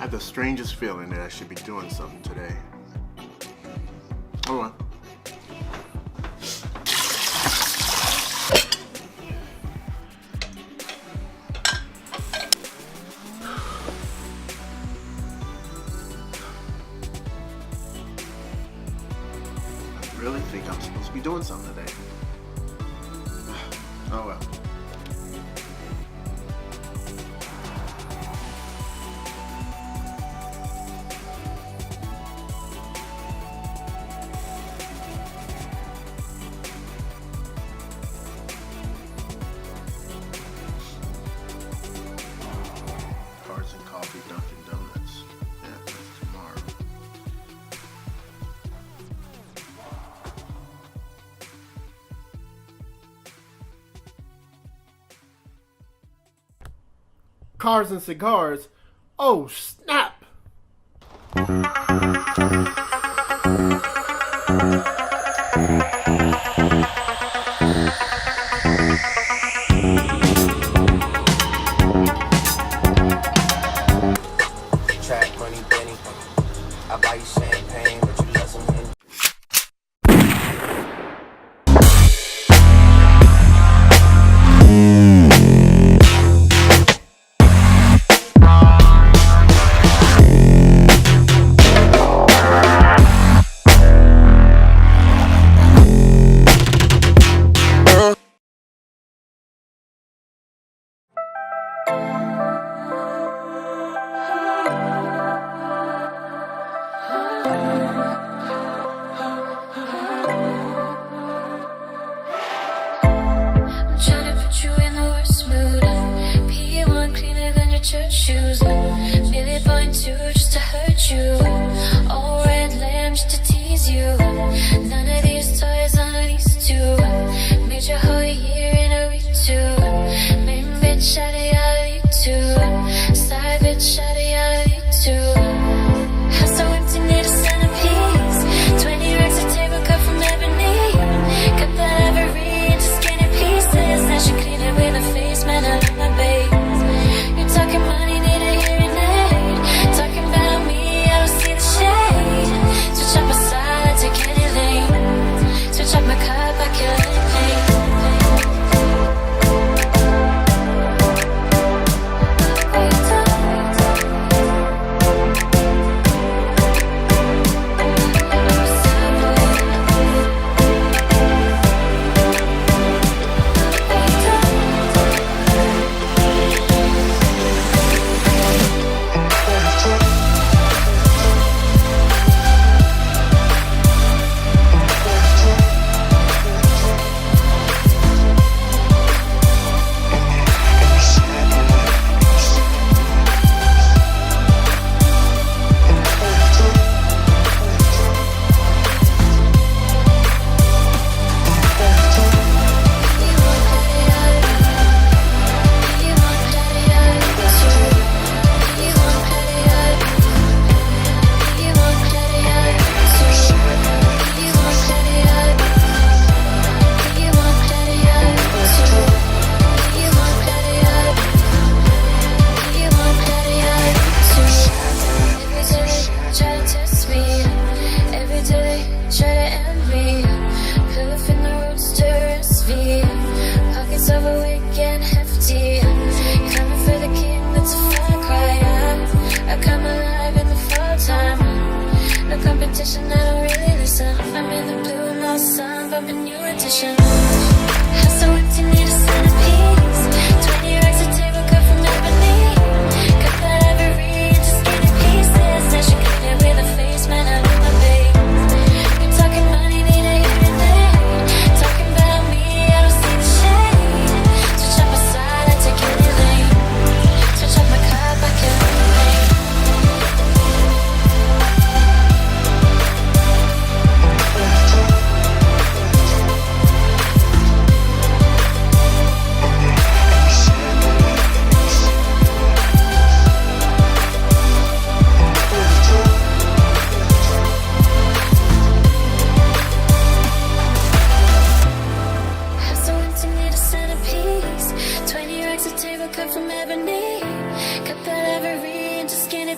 had the strangest feeling that I should be doing something today. Hold on. I really think I'm supposed to be doing something today. Oh well. Cars and coffee, Dunkin' Donuts. Yeah, that's tomorrow. Cars and Cigars. Oh, snap! Trap money, Benny. I buy you champagne, but you love some Henny. I'm tryna put you in the worst mood. PE1 cleaner than your church shoes. Billy point two just to hurt you. All red lamb just to tease you. None of these toys on these two. Made your whole year in a week too. Main bitch out of your week too. Side bitch out of your week too. House so empty, need a centerpiece. 20 racks of table cut from ebony. Cut that ivory into skinny pieces. Now she clean it with her face, man, I love my babe. You're talking money, need a hearing aid. Talking about me, I don't see the shade. Switch up my side, take any lane. Switch up my cup, I kill anything. Competition, I don't really listen. I'm in the blue, no sun, bumping new edition. House so empty, need a centerpiece. 20 racks of table cut from ebony. Cut that ivory into skinny pieces. Now she clean it with her face, man, I love my babe. You're talking money, need a hearing aid. Talking about me, I don't see the shade. Switch up my side, I take any lane. Switch up my cup, I kill anything.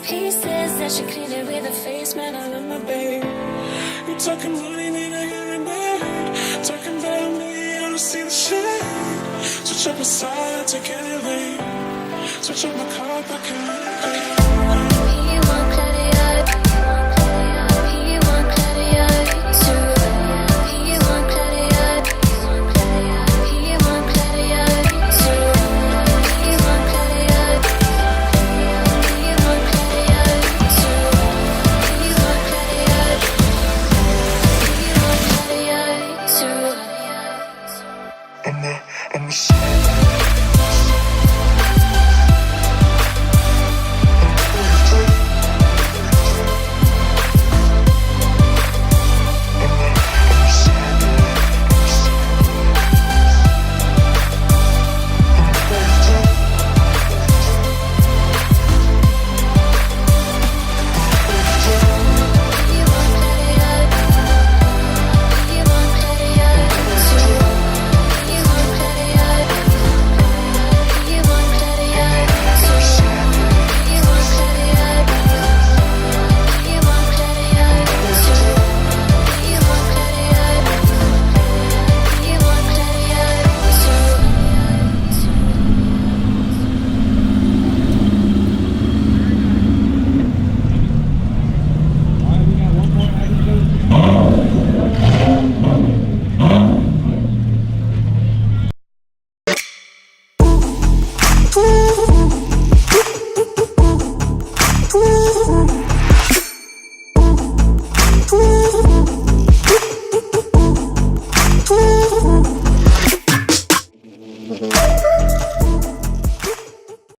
He says that she cleaned it with a face, man, I love my babe. You talking money, need a hearing aid. Talking about me, I don't see the shade. Switch up my side, take any lane. Switch up my car, I can